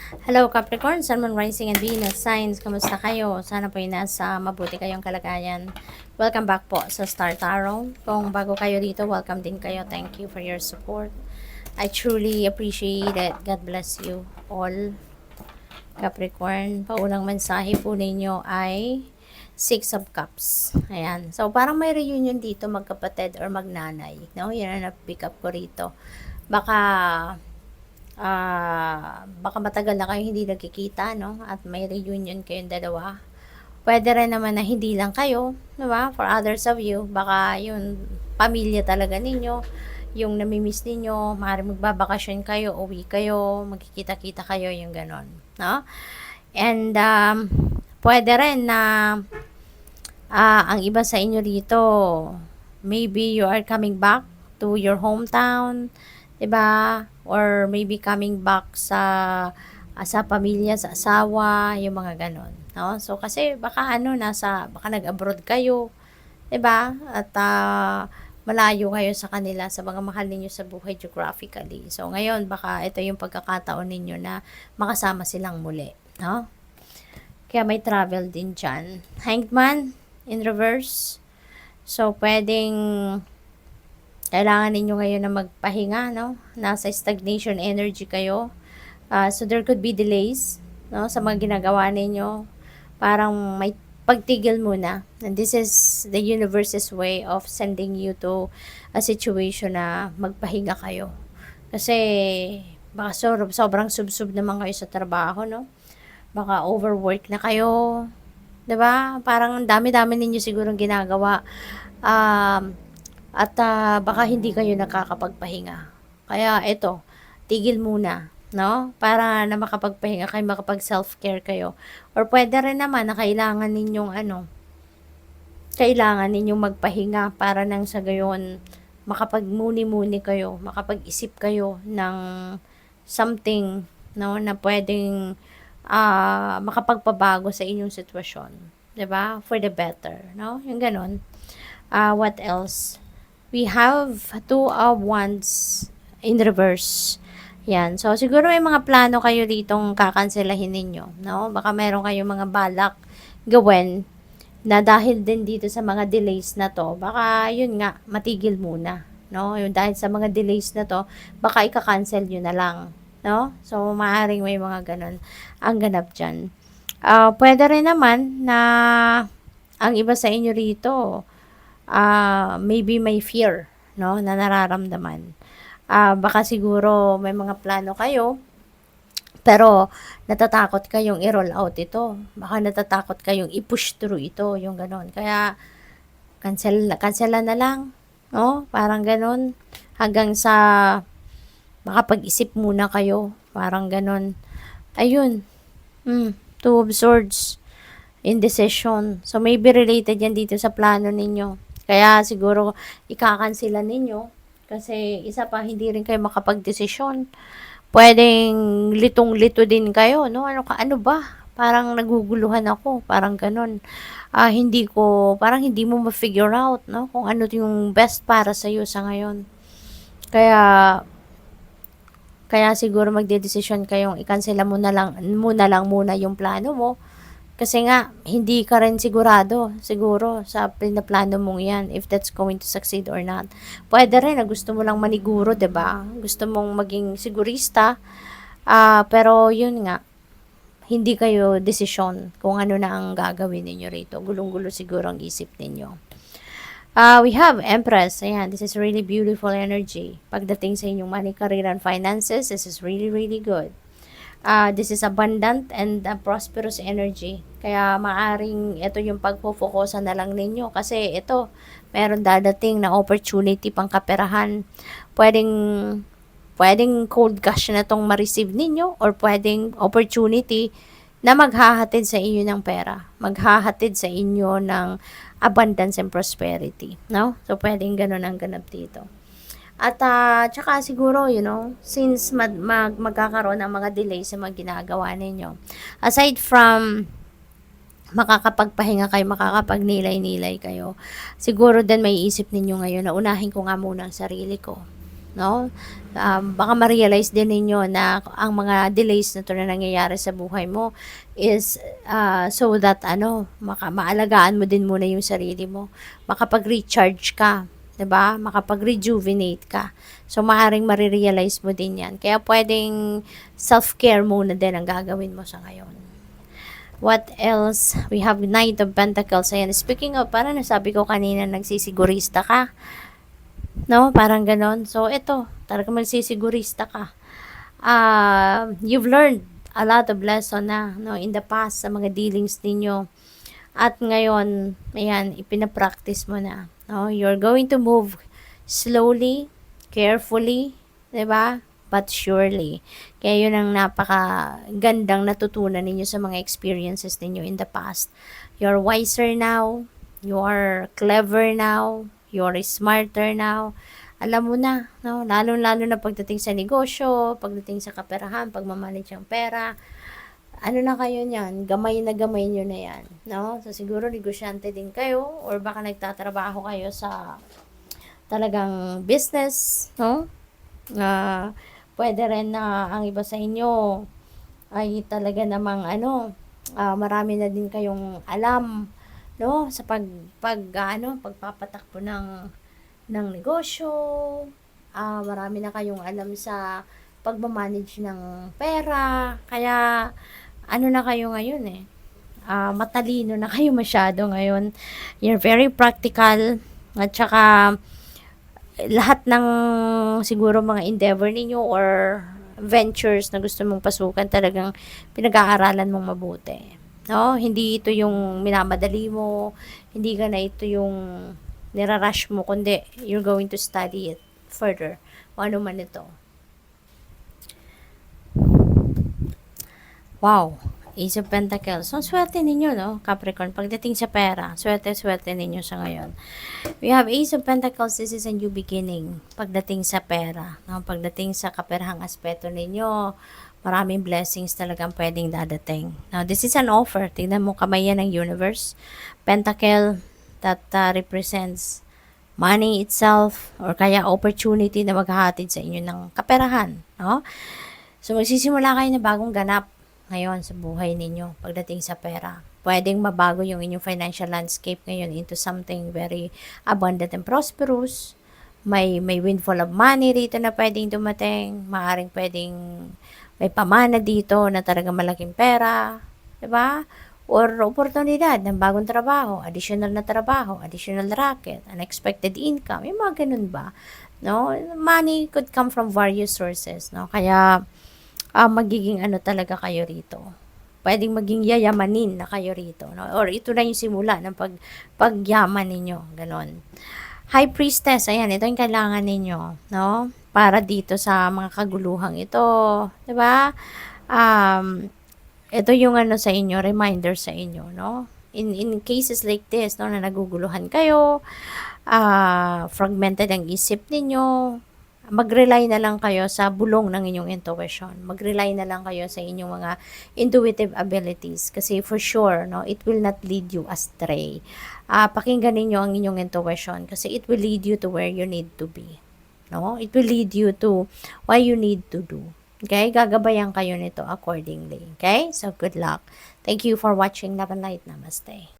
Hello Capricorn, Sun, Moon, Rising, and Venus signs. Kamusta kayo? Sana po nasa mabuti kayong kalagayan. Welcome back po sa Star Tarot. Kung bago kayo dito, welcome din kayo. Thank you for your support. I truly appreciate it. God bless you all. Capricorn, paunang mensahe po ninyo ay Six of Cups. Ayan. So, parang may reunion dito, magkapatid or magnanay. No? Yan ang na-pick up ko rito. Baka matagal na kayo hindi nagkikita, no? At may reunion kayong dalawa. Pwede rin naman na hindi lang kayo, di ba? For others of you, baka yung pamilya talaga ninyo, yung namimiss ninyo, maaaring magbabakasyon kayo, uwi kayo, magkikita-kita kayo, yung ganon, no? And, pwede rin na ang iba sa inyo rito, maybe you are coming back to your hometown, 'di ba? Or maybe coming back sa pamilya, sa asawa, yung mga ganon, no? So kasi baka baka nag-abroad kayo, 'di ba? At malayo kayo sa kanila, sa mga mahal ninyo sa buhay geographically. So ngayon baka ito yung pagkakataon ninyo na makasama silang muli, no? Kaya may travel din diyan. Hanged Man in reverse. So pwedeng kailangan ninyo ngayon na magpahinga, no? Nasa stagnation energy kayo. So there could be delays, no, sa mga ginagawa ninyo. Parang may pagtigil muna. And this is the universe's way of sending you to a situation na magpahinga kayo. Kasi baka sobrang sub-sub naman kayo sa trabaho, no? Baka overwork na kayo. 'Di ba? Parang dami-dami ninyo sigurong ginagawa. Um, baka hindi kayo nakakapagpahinga. Kaya ito, tigil muna, no? Para na makapagpahinga kayo, makapag self-care kayo. Or pwede rin naman na kailangan ninyong magpahinga para nang sa gayon makapagmuni-muni kayo, makapag-isip kayo ng something, no, na pwedeng makapagpabago sa inyong sitwasyon. 'Di ba? For the better, no? Yung ganon. What else? We have Two of Wands in reverse. Yan. So, siguro may mga plano kayo ditong kakanselahin ninyo, no? Baka meron kayong mga balak gawin na dahil din dito sa mga delays na to, baka yun nga, matigil muna, no? Yung dahil sa mga delays na to, baka ika-cancel nyo na lang, no? So, maaaring may mga ganun ang ganap dyan. Pwede rin naman na ang iba sa inyo rito, maybe may fear, no, na nararamdaman. Baka siguro may mga plano kayo, pero natatakot kayong i-roll out ito. Baka natatakot kayong i-push through ito, yung ganon. Kaya, cancel na lang, no? Parang ganon. Hanggang sa makapag-isip muna kayo. Parang ganon. Ayun. Two of Swords. Indecision. So, maybe related yan dito sa plano ninyo. Kaya siguro ikakansilan ninyo kasi isa pa hindi rin kayo makapagdesisyon. Pwedeng litong-lito din kayo, no? Ano ba? Parang naguguluhan ako, parang ganun. Parang hindi mo ma-figure out, no? Kung ano yung best para sa iyo sa ngayon. Kaya siguro magdedesisyon kayong ikansela mo na lang muna yung plano mo. Kasi nga, hindi ka rin siguro sa pinaplano mong yan, if that's going to succeed or not. Pwede rin na gusto mo lang maniguro, 'di ba? Gusto mong maging sigurista, pero yun nga, hindi kayo desisyon kung ano na ang gagawin ninyo rito. Gulong-gulo siguro ang isip ninyo. We have Empress. Ayan, this is really beautiful energy. Pagdating sa inyong money, career, and finances, this is really, really good. This is abundant and prosperous energy. Kaya maaring ito yung pagpo-focusan na lang ninyo. Kasi ito, meron dadating na opportunity pang kaperahan. Pwedeng cold cash na itong ma-receive ninyo or pwedeng opportunity na maghahatid sa inyo ng pera. Maghahatid sa inyo ng abundance and prosperity. No? So, pwedeng ganun ang ganap dito. At tsaka siguro, since magkakaroon ng mga delay sa mga ginagawa ninyo, aside from makakapagpahinga kayo, makakapagnilay-nilay kayo, siguro din may isip ninyo ngayon na unahin ko nga muna ang sarili ko. no? Baka ma-realize din ninyo na ang mga delays na to na nangyayari sa buhay mo is so that maalagaan mo din muna yung sarili mo. Makapag-recharge ka, 'di ba? Makapag-rejuvenate ka. So maaring ma-realize mo din 'yan. Kaya pwedeng self-care muna din ang gagawin mo sa ngayon. What else? We have Knight of Pentacles. Ayan, speaking of, parang nasabi ko kanina, nagsisigurista ka. No, parang ganon. So, ito, talaga magsisigurista ka. You've learned a lot of lesson na, no, in the past sa mga dealings ninyo. At ngayon, ayan, ipinapractice mo na. No? You're going to move slowly, carefully, 'di ba? But surely. Kaya yun ang napakagandang natutunan ninyo sa mga experiences ninyo in the past. You're wiser now, you're clever now, you're smarter now. Alam mo na, no? Lalo-lalo na pagdating sa negosyo, pagdating sa kaperahan, pagmamanage ng pera. Ano na kayo niyan? Gamay na gamay nyo na yan, no? So, siguro negosyante din kayo or baka nagtatrabaho kayo sa talagang business, no? Pwede rin na ang iba sa inyo ay talaga namang marami na din kayong alam, no? Sa pagpapatakbo ng negosyo, marami na kayong alam sa pagmamanage ng pera, kaya na kayo ngayon matalino na kayo masyado ngayon. You're very practical, at saka lahat ng siguro mga endeavor ninyo or ventures na gusto mong pasukan, talagang pinag-aaralan mong mabuti. No? Hindi ito yung minamadali mo, hindi ka na ito yung nirarush mo, kundi you're going to study it further. O ano man ito. Wow, Ace of Pentacles. So, swerte ninyo, no, Capricorn. Pagdating sa pera, swerte ninyo sa ngayon. We have Ace of Pentacles. This is a new beginning. Pagdating sa pera, no, pagdating sa kaperahang aspeto ninyo, maraming blessings talagang pwedeng dadating. Now, this is an offer. Tingnan mo, kamay yan ng universe. Pentacle, that represents money itself, or kaya opportunity na maghahatid sa inyo ng kaperahan, no? So, magsisimula kayo na bagong ganap ngayon sa buhay ninyo pagdating sa pera. Pwedeng mabago yung inyong financial landscape ngayon into something very abundant and prosperous. May windfall of money dito na pwedeng dumating. Maaring pwedeng may pamana dito na talaga malaking pera. 'Di ba? Or oportunidad ng bagong trabaho, additional na trabaho, additional racket, unexpected income. Yung mga ganun ba? No? Money could come from various sources. No? Kaya magiging talaga kayo rito. Pwedeng maging yayamanin na kayo rito, no? Or ito na yung simula ng pagyaman ninyo, ganon. High Priestess, ayan, ito yung kailangan ninyo, no? Para dito sa mga kaguluhang ito, 'di ba? Ito yung sa inyo, reminder sa inyo, no? In cases like this, no, na naguguluhan kayo, fragmented ang isip ninyo, mag-rely na lang kayo sa bulong ng inyong intuition. Mag-rely na lang kayo sa inyong mga intuitive abilities. Kasi for sure, no, it will not lead you astray. Pakinggan ninyo ang inyong intuition kasi it will lead you to where you need to be. No? It will lead you to what you need to do. Okay? Gagabayan kayo nito accordingly. Okay? So, good luck. Thank you for watching. Love and light. Namaste.